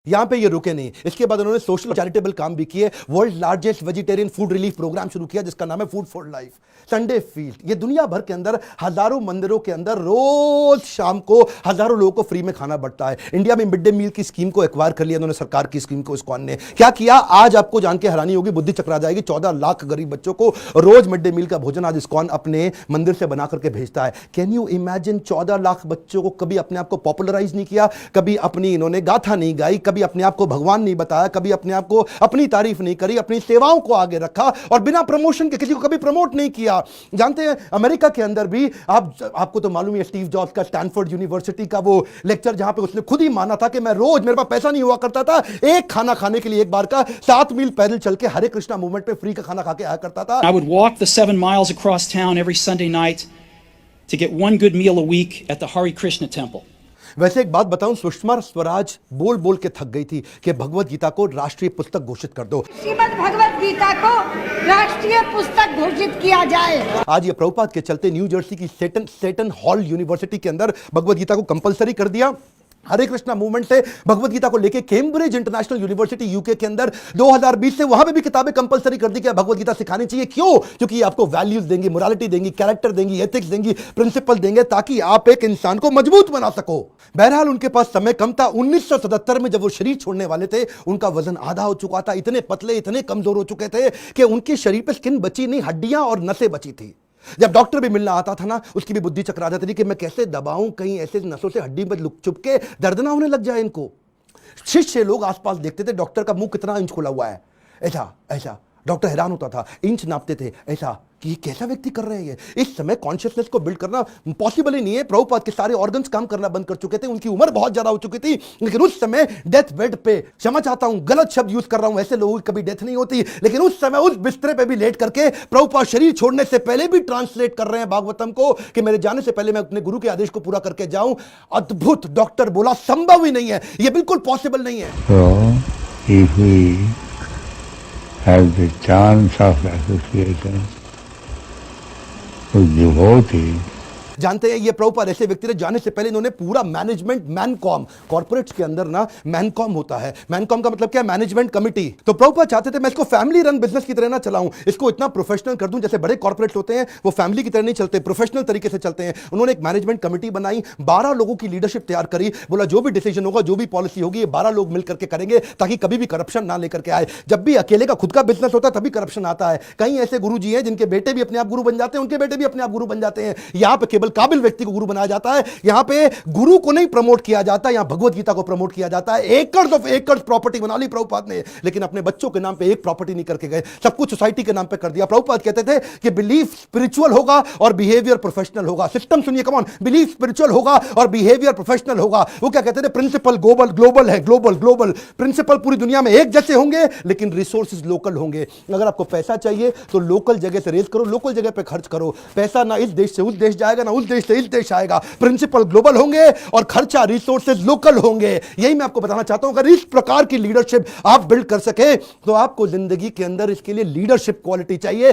यहां पे ये रुके नहीं। इसके बाद उन्होंने सोशल चैरिटेबल काम भी किए। World largest vegetarian food relief program शुरू किया जिसका नाम है food for life. Sunday feast, ये दुनिया भर के अंदर हजारों मंदिरों के अंदर रोज शाम को हजारों लोगों को फ्री में खाना बढ़ता है। इंडिया में मिड डे मील की स्कीम को एक्वायर कर लिया उन्होंने, सरकार की स्कीम को इस्कॉन ने क्या किया आज आपको जान के हैरानी होगी, बुद्धि चकरा जाएगी। 14 लाख गरीब बच्चों को रोज मिड डे मील का भोजन आज इस्कॉन अपने मंदिर से बना करके भेजता है। कैन यू इमेजिन 14 लाख बच्चों को कभी अपने आप को पॉपुलराइज नहीं किया, कभी अपनी इन्होंने गाथा नहीं गाई, कभी अपने आप को भगवान नहीं बताया, कभी अपने आप को अपनी तारीफ नहीं करी, अपनी सेवाओं को आगे रखा और बिना प्रमोशन के किसी को कभी प्रमोट नहीं किया। जानते हैं अमेरिका के अंदर भी आपको तो मालूम है स्टीव जॉब्स का स्टैनफोर्ड यूनिवर्सिटी का वो लेक्चर जहां पे उसने खुद ही माना था कि मैं रोज, मेरे पास पैसा नहीं हुआ करता था, एक खाना खाने के लिए एक बार का 7 मील पैदल चल के हरे कृष्णा मूवमेंट पे फ्री का खाना खा के आया करता था। I would walk the 7 miles across town every Sunday night to get one good meal a week at the Hare Krishna temple. वैसे एक बात बताऊं, सुषमा स्वराज बोल बोल के थक गई थी कि भगवत गीता को राष्ट्रीय पुस्तक घोषित कर दो, श्रीमद् भगवत गीता को राष्ट्रीय पुस्तक घोषित किया जाए। आज ये प्रभुपाद के चलते न्यू जर्सी की सेटन हॉल यूनिवर्सिटी के अंदर भगवत गीता को कंपलसरी कर दिया। हरे कृष्णा मूवमेंट से भगवत गीता को लेके कैम्ब्रिज इंटरनेशनल यूनिवर्सिटी यूके के अंदर 2020 से वहां पे भी किताबें कंपलसरी कर दी कि भगवत गीता सिखानी चाहिए। क्यों? क्योंकि ये आपको वैल्यूज देंगी, मोरालिटी देंगी, कैरेक्टर देंगी, एथिक्स देंगी, प्रिंसिपल देंगे ताकि आप एक इंसान को मजबूत बना सको। बहरहाल उनके पास समय कम था। 1977 में जब वो शरीर छोड़ने वाले थे उनका वजन आधा हो चुका था, इतने पतले, इतने कमजोर हो चुके थे कि उनके शरीर पे स्किन बची नहीं, हड्डियां और नसें बची थी। जब डॉक्टर भी मिलना आता था ना, उसकी भी बुद्धि चकरा जाती थी कि मैं कैसे दबाऊं, कहीं ऐसे नसों से हड्डी में लुक चुप के दर्द ना होने लग जाए इनको। शिष्य लोग आसपास देखते थे डॉक्टर का मुंह कितना इंच खुला हुआ है, ऐसा ऐसा। डॉक्टर हैरान होता था, इंच नापते थे ऐसा कि ये कैसा व्यक्ति कर रहे हैं। इस समय कॉन्शियसनेस को बिल्ड करना पॉसिबल ही नहीं है। प्रभुपाद के सारे ऑर्गन्स काम करना बंद कर चुके थे, उनकी उम्र बहुत ज्यादा हो चुकी थी, लेकिन उस समय डेथ बेड पे, क्षमा चाहता हूं गलत शब्द यूज कर रहा हूं, ऐसे लोगों की कभी डेथ नहीं होती, लेकिन उस समय उस बिस्तरे पे भी लेट करके प्रभुपाद शरीर छोड़ने से पहले भी ट्रांसलेट कर रहे हैं भागवतम को कि मेरे जाने से पहले मैं अपने गुरु के आदेश को पूरा करके जाऊं। अद्भुत। डॉक्टर बोला संभव ही नहीं है, यह बिल्कुल पॉसिबल नहीं है। Have the chance of association with devotee. जानते हैं ये प्रभुपाद ऐसे व्यक्ति थे, जाने से पहले इन्होंने पूरा मैनेजमेंट, मैनकॉम, कॉर्पोरेट्स के अंदर ना मैनकॉम होता है, मैनकॉम का मतलब क्या है, मैनेजमेंट कमिटी। तो प्रभुपाद चाहते थे मैं इसको फैमिली रन बिजनेस की तरह ना चलाऊं, इसको इतना प्रोफेशनल कर दूं जैसे बड़े कॉर्पोरेट्स होते हैं वो फैमिली की तरह नहीं चलते, प्रोफेशनल तरीके से चलते हैं। उन्होंने एक मैनेजमेंट कमिटी बनाई, 12 लोगों की लीडरशिप तैयार करी, बोला जो भी डिसीजन होगा, जो भी पॉलिसी होगी, ये 12 लोग मिलकर के करेंगे ताकि कभी भी करप्शन ना लेकर के आए। जब भी अकेले का खुद का बिजनेस होता है तभी करप्शन आता है। कई ऐसे गुरु जी हैं जिनके बेटे भी अपने आप गुरु बन जाते हैं, उनके बेटे भी अपने आप गुरु बन जाते हैं। यहां पे केवल काबिल व्यक्ति को गुरु बनाया जाता है, यहां पे गुरु को नहीं प्रमोट किया जाता, यहां भगवत गीता को प्रमोट किया जाता है। एकर्स ऑफ एकर्स प्रॉपर्टी बना ली प्रभुपाद ने, लेकिन अपने बच्चों के नाम पे एक प्रॉपर्टी नहीं करके गए, सब कुछ सोसाइटी के नाम पे कर दिया। प्रभुपाद कहते थे कि बिलीफ स्पिरिचुअल होगा और बिहेवियर प्रोफेशनल होगा। सिस्टम सुनिए, कम ऑन, बिलीफ स्पिरिचुअल होगा और बिहेवियर प्रोफेशनल होगा। वो क्या कहते थे, प्रिंसिपल ग्लोबल है, ग्लोबल प्रिंसिपल पूरी दुनिया में एक जैसे होंगे लेकिन रिसोर्सेज लोकल होंगे। अगर आपको पैसा चाहिए तो लोकल जगह से रेज करो, लोकल जगह पे खर्च करो। पैसा ना इस देश से उस देश जाएगा, ना उस देश से इस देश आएगा। प्रिंसिपल ग्लोबल होंगे और खर्चा, रिसोर्सेज लोकल होंगे। यही मैं आपको बताना चाहता हूं। अगर इस प्रकार की लीडरशिप आप बिल्ड कर सके तो आपको जिंदगी के अंदर इसके लिए लीडरशिप क्वालिटी चाहिए।